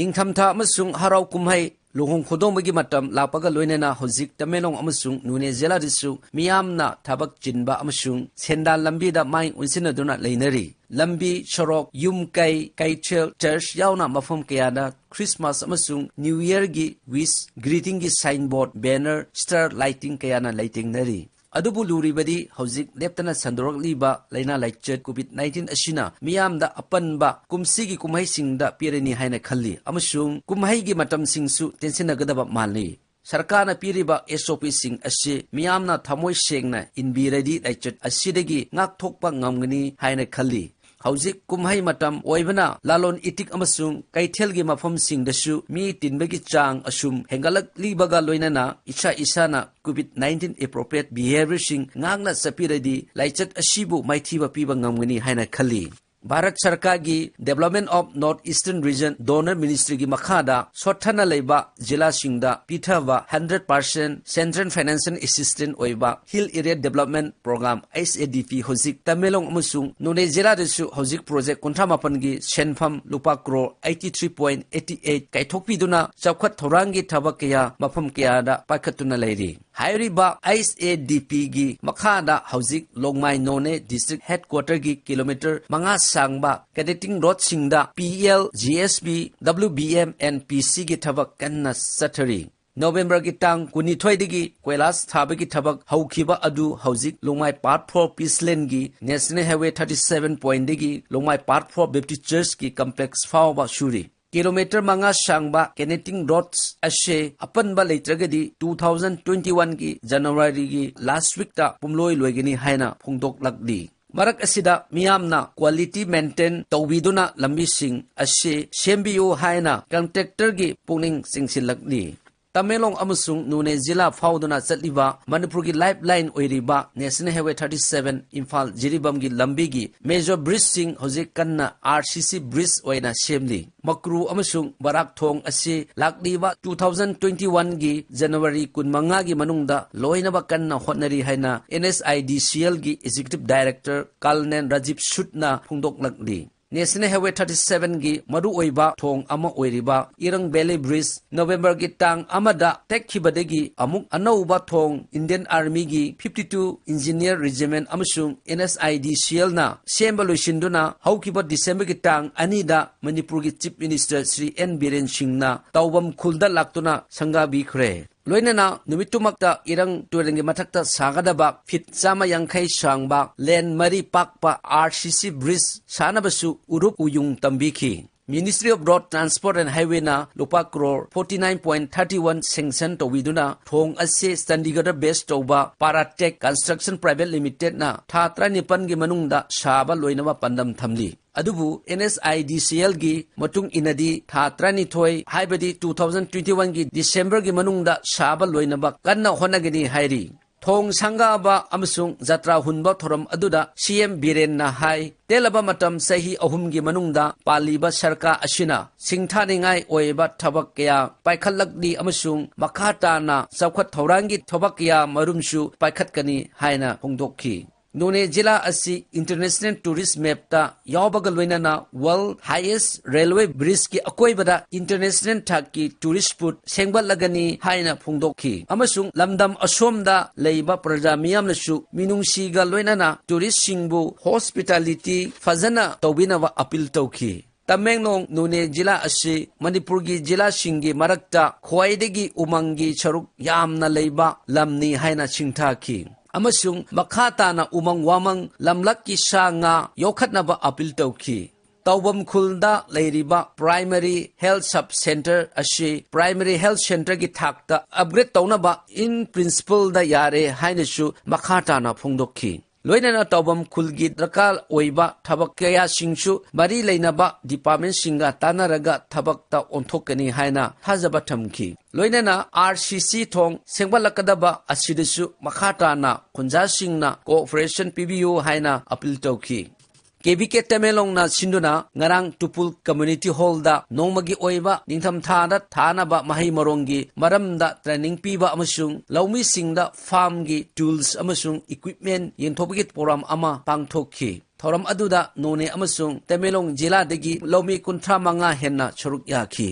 निंगथमथा अमसुंग हराव कुमहाई लुहोंग खुदोंबगी मतम लापगा लोइनेना होजिक तमेलोंग अमसुंग नुने जिला दिसु मियामना थाबक चिनबा अमसुंग सेंदान लंबीदा माई उनसिनदुना लेनरी लंबी शरोक युम कैथेल चर्च यावना मफम कयादा क्रिसमस अमसुंग न्यू ईयर गी विश ग्रीटिंग गी sign board banner star lighting कयाना लाइटिंगनरी अदुबु लुरिबदी हौजिक लेप्तना संदोरकलीबा लैना लाइचत कोविड-19 असिना मियामदा अपनबा कुमसीगी कुमहाइसिंगदा पिरनी हाइना खल्ली अमसुंग कुमहाइगी मतमसिंगसु टेंशनगदबा मालनी सरकारना पिरिबा एसओपी सिंग असे मियामना थमोय सेंगना इनबिरदी लाइचत असिदगी ngakthokpa ngamgani haina khalli हौजिक कुमहाई मतम ओइबना लालोन इतिक अमसुंग कैथेलगी मफमसिंगदसु मी तिनबगी चांग असुम हेंगलकलीबगा लोइनाना इच्छा इसाना कोविड-19 एप्रोप्रिएट बिहेवियर सिंग ngang सपिरदी लाइचत असिबु माइथिबा पिबा ngamgani haina khalli भारत सरकार की development of north eastern region donor ministry की मखादा सोथना लेबा जिला सिंगदा पिथावा 100% सेंट्रल फाइनेंशियल असिस्टेंट ओइबा hill area development programme SADP होजिक तमेलोंग अमसुंग नुने जिला दसु होजिक प्रोजेक्ट कुंथामापन की सेनफम लुपा करोड़ 83.88 काइथोकपिदुना चौखत थौरांगी थबक कया मफम कयादा पाखतुना लेरी हाइरिबा SADP की मखादा होजिक लोंगमाई नोने डिस्ट्रिक्ट हेडक्वार्टर की किलोमीटर मंगा सांगबा कैडेटिंग road सिंगदा PL GSB WBM and PC की थबक कन्ना सथरी नवंबर की टांग कुनिथोइदगी कोयलास थाबगी थबक हौखिबा अदु हौजिक लोंगमाई पार्ट 4 पीसलेन की नेशनल हाईवे 37 पॉइंट दगी लोंगमाई पार्ट 4 बैप्टिस्ट चर्च की कॉम्प्लेक्स फावबा शुरी किलोमीटर मंगा सांगबा कैनेटिंग रोड्स अशे अपनबा लेत्रगदी 2021 की जनवरी की लास्ट वीक ता पुमलोय लोइगनी हाइना फोंदोकलकदी मरक असिदा मियामना क्वालिटी मेंटेन तौबिदुना लंबिसिंग अशे सेम्बियो हाइना कॉन्ट्रैक्टर की पुनिंग सिंगसिलकदी तमेलोंग अमसुंग नुने जिला फाउदुना चटलिबा मणिपुर की lifeline ओइरिबा national highway 37 Imphal Jiribam की लंबी की मेजर ब्रिज सिंग होजिक कन्ना RCC ब्रिज ओइना सेमली मक्रू अमसुंग बराक थोंग असे लाकलिबा 2021 की जनवरी 15 की मनुंगदा लोइनबा कन्ना होटनरी हाइना NSIDCL की एग्जीक्यूटिव डायरेक्टर कर्नल राजीव सुटना फोंदोकलकली नेशनल हाईवे 37 की मरु ओइबा थोंग अमा ओइरिबा इरंग वैली ब्रिज नवंबर की टांग अमदा टेक्खिबदगी अमुक अनौबा थोंग इंडियन आर्मी की 52 इंजीनियर रेजिमेंट अमसुंग NSIDCL ना सेम्बा लोइसिंदुना हौखिबा दिसंबर की टांग अनिदा मणिपुर की chief minister Shri N Biren Singh ना तौबम खुलदा लाक्तुना संगाबिखरे लोइनना नुमितुमक्ता इरंग तुरंगी मथक्ता सागदबा फिट चामा यांखै सांगबा लेन मरी पाकपा RCC ब्रिज सानबसु उरुप उयुंग तंबिखी ministry of road transport and highway ना लुपा करोड़ 49.31 सेंक्शन तौबिदुना थोंग असे चंडीगढ़ बेस तौबा पाराटेक कंस्ट्रक्शन प्राइवेट लिमिटेड ना था 39 की मनुंगदा साबा लोइनबा पंदम थमली अदुबु NSIDCL की मतुंग इनदी था 32 हाइबदी 2021 की दिसंबर की मनुंगदा साबा लोइनबा कन्ना होनगनी हाइरी थोंग संगाबा अमसुंग जत्रा हुनबा थोरम अदुदा CM बीरेन ना हाई तेलबा मतम सही अहुम की मनुंगदा पालीबा सरकार अशिना सिंथानिंगाई ओइबा थबक कया पाइखलकदी अमसुंग मखाताना चौखत थौरांगी थबक कया मरुमसु पाइखतकनी हाइना फोंदोखी नुने जिला असी इंटरनेशनल टूरिस्ट मैप यावबगल लोइनाना वर्ल्ड हाईएस्ट रेलवे ब्रिज की अकोइबदा इंटरनेशनल थाक की टूरिस्ट स्पॉट सेंगबलगनी हाइना फोंदोखी अमसुंग लमदम असोमदा लेइबा प्रजा मियामनसु मिनुंगसीगा लोइनाना टूरिस्ट सिंगबु हॉस्पिटैलिटी फजना तौबिनवा अपील तौखी तमेंगलोंग नुने जिला असी मणिपुर की जिला सिंगी मरक्ता ख्वाइदगी उमंगी सरुक यामना लेइबा लमनी हाइना सिंथाखी अमसुंग मखाताना उमंग वामंग लमलक की सांगा योखतनबा अपील तौखी तौबम खुलदा लेरिबा प्राइमरी हेल्थ सब सेंटर अशी प्राइमरी हेल्थ सेंटर की थाकता अपग्रेड तौनबा इन प्रिंसिपल दा यारे हाइनसु मखाताना फोंदोखी लोइनाना तौबम खुलगी दरकार ओइबा थबक कया सिंगसु मरी लेनबा डिपार्टमेंट सिंगा तानारगा थबकता ओंथोकनी हाइना थाजबा थमखी लोइनाना RCC थोंग सेंगबलकदबा असिदसु मखाताना खुंजा सिंगना कोऑपरेशन पिबियु हाइना अपील तौखी KBK Tamelong na sinduna ngarang Tupul Community Hall da nongmagi oiba ningtham thada thanaba mahi morongi maramda training piba amasung laumi singda farm gi tools amasung equipment yentobgi program ama pangthokhi thoram aduda none amasung Tamelong jila degi laumi kunthra manga henna choruk yakhi